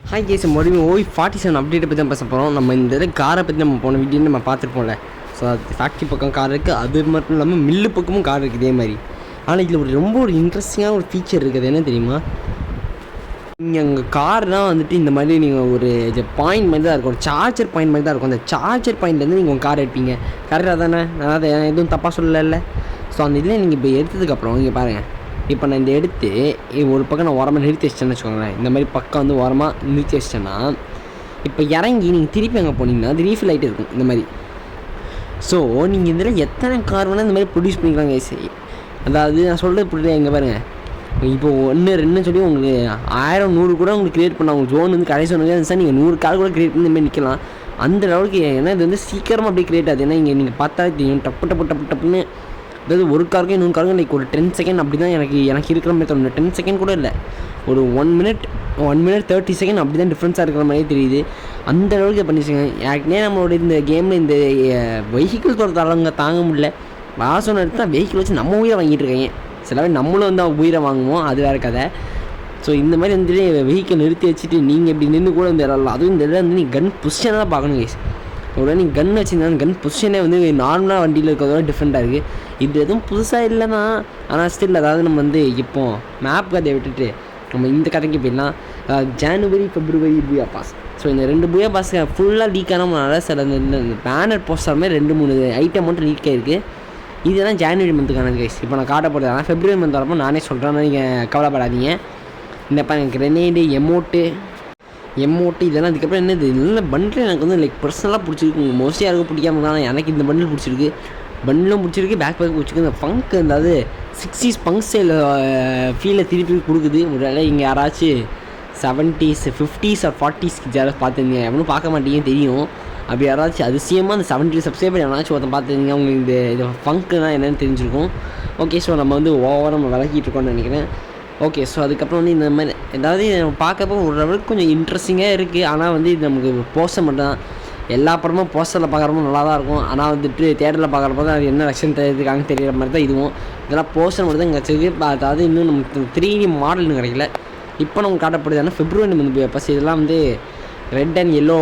Hi guys மறுபடியும் OB47 அப்டேட்டை பற்றி தான் பேச போகிறோம். நம்ம இந்த காரை பற்றி நம்ம போன வீடியோ நம்ம பார்த்துருப்போம்ல. ஸோ அது ஃபேக்ட்ரி பக்கம் கார் இருக்குது, அது மட்டும் இல்லாமல் மில்லு பக்கமும் கார் இருக்குது இதே மாதிரி. ஆனால் இதில் ரொம்ப இன்ட்ரெஸ்டிங்கான ஒரு ஃபீச்சர் இருக்குது. என்ன தெரியுமா, நீங்கள் உங்கள் கார்னால் வந்துட்டு இந்த மாதிரி நீங்கள் ஒரு பாயிண்ட் மாதிரி தான் இருக்கும், ஒரு சார்ஜர் பாயிண்ட் மாதிரி தான் இருக்கும். அந்த சார்ஜர் பாயிண்ட்லேருந்து நீங்கள் உங்கள் கார் எடுப்பீங்க. கரெக்டாக தானே? நான் அதை எதுவும் தப்பாக சொல்லலை. ஸோ அந்த இதில் நீங்கள் இப்போ எடுத்ததுக்கப்புறம் இங்கே பாருங்கள், இப்போ நான் இந்த எடுத்து ஒரு பக்கம் நான் ஓரமாக நிறுத்தி வச்சிட்டேன்னு வச்சுக்கோங்களேன். இந்த மாதிரி பக்கம் வந்து ஓரமாக நிறுத்தி வச்சிட்டேன்னா இப்போ இறங்கி நீங்கள் திருப்பி அங்கே போனீங்கன்னா அது ரீஃபில் ஆகிட்டு இருக்கும் இந்த மாதிரி. ஸோ நீங்கள் இதில் எத்தனை கார் வேணால் இந்த மாதிரி ப்ரொடியூஸ் பண்ணிக்கலாங்க. சரி, அதாவது நான் சொல்கிறது புரியல. எங்கே பாருங்கள், இப்போ 1-2 சொல்லி உங்களுக்கு 1000-100 கூட உங்களுக்கு க்ரியேட் பண்ண அவங்க ஜோன் வந்து கடை சொன்னது சார், நீங்கள் 100 கார் கூட க்ரியேட் பண்ணி இந்த மாதிரி நிற்கலாம் அந்த லெவலுக்கு. ஏன்னா இது வந்து சீக்கிரமாக அப்படியே க்ரியேட் ஆகுது. ஏன்னா இங்கே நீங்கள் பார்த்தா தெரியும், டப்புன்னு அதாவது ஒரு காருக்கும் இன்னொரு காருக்கும் லைக் ஒரு 10 செகண்ட் அப்படி தான் எனக்கு இருக்கிற மாதிரி தோணும். 10 செகண்ட் கூட இல்லை, ஒரு 1 மினிட் 30 செகண்ட் அப்படி தான் டிஃப்ரென்ஸாக இருக்கிற மாதிரியே தெரியுது. அந்த அளவுக்கு பண்ணிச்சுங்க. ஏற்கனவே நம்மளோட இந்த கேமில் இந்த வெஹிக்கிள் தரங்க தாங்க முடியல. வாசனை எடுத்தால் வெஹிக்கிள் வச்சு நம்ம உயிரை வாங்கிட்டு இருக்காங்க. சில பேர் நம்மளும் வந்து உயிரை வாங்குவோம், அது வேறு கதை. ஸோ இந்த மாதிரி வந்துட்டு வெஹிக்கிள் நிறுத்தி வச்சுட்டு நீங்கள் இப்படி நின்று கூட வந்து இடலாம். அதுவும் இந்த இடம் வந்து நீங்கள் கன் பொசிஷனாக தான் பார்க்கணும் கேஸ். உடனே நீங்கள் கன் வச்சுருந்தாலும் கன் பொசிஷனே வந்து நார்மலாக வண்டியில் இருக்கிறதோட டிஃப்ரெண்ட்டாக இருக்குது. இது எதுவும் புதுசாக இல்லைன்னா, ஆனால் ஸ்டில் அதாவது நம்ம வந்து இப்போது மேப் கதையை விட்டுட்டு நம்ம இந்த கதைக்கு போயிடலாம். ஜனவரி February பூயா பாஸ். ஸோ இந்த 2 பூயா பாஸ் ஃபுல்லாக லீக் ஆனதுனால சில இந்த பேனர் போஸ்டர் மாதிரி 2-3 ஐட்டம் மட்டும் லீக் ஆகிருக்கு. இதெல்லாம் ஜனவரி மந்த்துக்கானது கைஸ். இப்போ நான் காட்ட போகிறது ஆனால் February மந்த் வரப்போ நானே சொல்கிறேன், நீங்கள் கவலைப்படாதீங்க. இந்த கிரெனேடு எமோட்டு இதெல்லாம் அதுக்கப்புறம் என்னது நல்ல பண்டில் எனக்கு வந்து லைக் பர்சனலாக பிடிச்சிருக்கு. மோஸ்ட்லி யாருக்கும் பிடிக்காம தான், எனக்கு இந்த பண்டில் பிடிச்சிருக்கு. பண்டிலும் பிடிச்சிருக்கு, பேக் பிடிச்சிருக்கு. இந்த ஃபங்க் அதாவது 60s பங்க் ஸ்டைல் ஃபீலை திருப்பி கொடுக்குது. ஒரு இங்கே யாராச்சும் 70s 50s or 40s யாராச்சும் பார்த்துருந்தீங்க, எவனும் பார்க்க மாட்டீங்க தெரியும். அப்படி யாராச்சும் அதிசயமாக அந்த 70 சப்ஸ்கிரைபர் எவனாச்சும் ஒருத்தன் பார்த்துருந்தீங்க, உங்களுக்கு இந்த ஃபங்க்கு தான் என்னென்னு தெரிஞ்சிருக்கும். ஓகே, ஸோ நம்ம வந்து ஓவராக நம்ம விளக்கிட்டு இருக்கோம்னு நினைக்கிறேன். ஓகே, ஸோ அதுக்கப்புறம் வந்து இந்த மாதிரி ஏதாவது நம்ம பார்க்கப்போ ஒரு லெவலுக்கு கொஞ்சம் இன்ட்ரெஸ்டிங்காக இருக்குது. ஆனால் வந்து இது நமக்கு போஸ்டர் மட்டும் தான். எல்லா படமும் போஸ்டரில் பார்க்குறப்போ நல்லா தான் இருக்கும். ஆனால் வந்துட்டு தேட்டரில் பார்க்குறப்போ தான் அது என்ன லட்சம் தெரியுதுக்காங்க தெரிகிற மாதிரி தான் இதுவும். இதெல்லாம் போஸ்டர் மட்டும் தான் இங்கே வச்சிருக்கு. அதாவது இன்னும் நமக்கு 3D மாடல் கிடைக்கல. இப்போ நமக்கு காட்டப்படுது. ஆனால் February வந்து ஃபஸ்ட் இதெல்லாம் வந்து ரெட் அண்ட் எல்லோ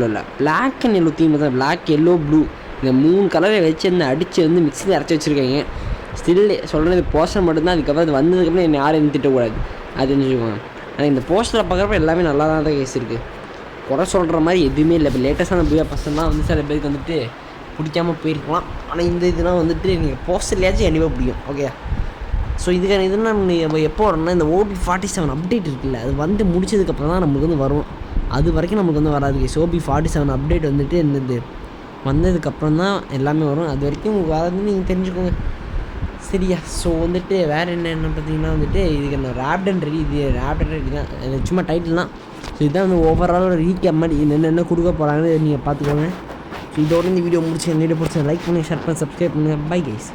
இல்லை, பிளாக் அண்ட் எல்லோ தீம் தான். பிளாக், எல்லோ, ப்ளூ இந்த 3 கலரை வச்சு வந்து அடித்து வந்து மிக்ஸியில் அரைச்சி வச்சுருக்காங்க. ஸ்டில் சொல்கிறது போஸ்டர் மட்டும்தான். அதுக்கப்புறம் அது வந்ததுக்கப்புறம் என்ன யாரும் திட்டக்கூடாது, அது தெரிஞ்சுக்கோங்க. ஆனால் இந்த போஸ்டரை பார்க்குறப்ப எல்லாமே நல்லா தான் கேஸ் இருக்குது. குறை சொல்கிற மாதிரி எதுவுமே இல்லை. இப்போ லேட்டஸ்டான பூயா பசங்கலாம் வந்து சில பேருக்கு வந்துட்டு பிடிக்காமல் போயிருக்கலாம். ஆனால் இந்த இதெல்லாம் வந்துட்டு நீங்கள் போஸ்டர்லையாச்சும் கண்டிப்பாக பிடிக்கும். ஓகே, ஸோ இதுக்கான இதெல்லாம் நம்ம எப்போ வரணும்னா இந்த OB47 அப்டேட் இருக்குல்ல, அது வந்து முடிச்சதுக்கப்புறம் தான் நம்மளுக்கு வந்து வரும். அது வரைக்கும் நமக்கு வந்து வராது கேஸ். OB47 அப்டேட் வந்துட்டு என்னது வந்ததுக்கப்புறம் தான் எல்லாமே வரும். அது வரைக்கும் உங்களுக்கு வராதுன்னு நீங்கள் தெரிஞ்சுக்கோங்க, சரியா? ஸோ வந்துட்டு வேறு என்ன பார்த்தீங்கன்னா வந்துட்டு இதுக்கு என்ன ரேப்டன் ரெடி, இது ரேப்டன் ரெடி தான், சும்மா டைட்டில் தான். ஸோ இதுதான் வந்து ஓவரால் ஒரு ரீகேப் மாதிரி என்னென்ன கொடுக்க போகிறாங்கன்னு நீங்கள் பார்த்துக்கோங்க. ஸோ இதோட இந்த வீடியோ முடிச்சு, இந்த வீடியோ பிடிச்சா லைக் பண்ணி, ஷேர் பண்ணி, சப்ஸ்கிரைப் பண்ணுங்கள். Bye guys.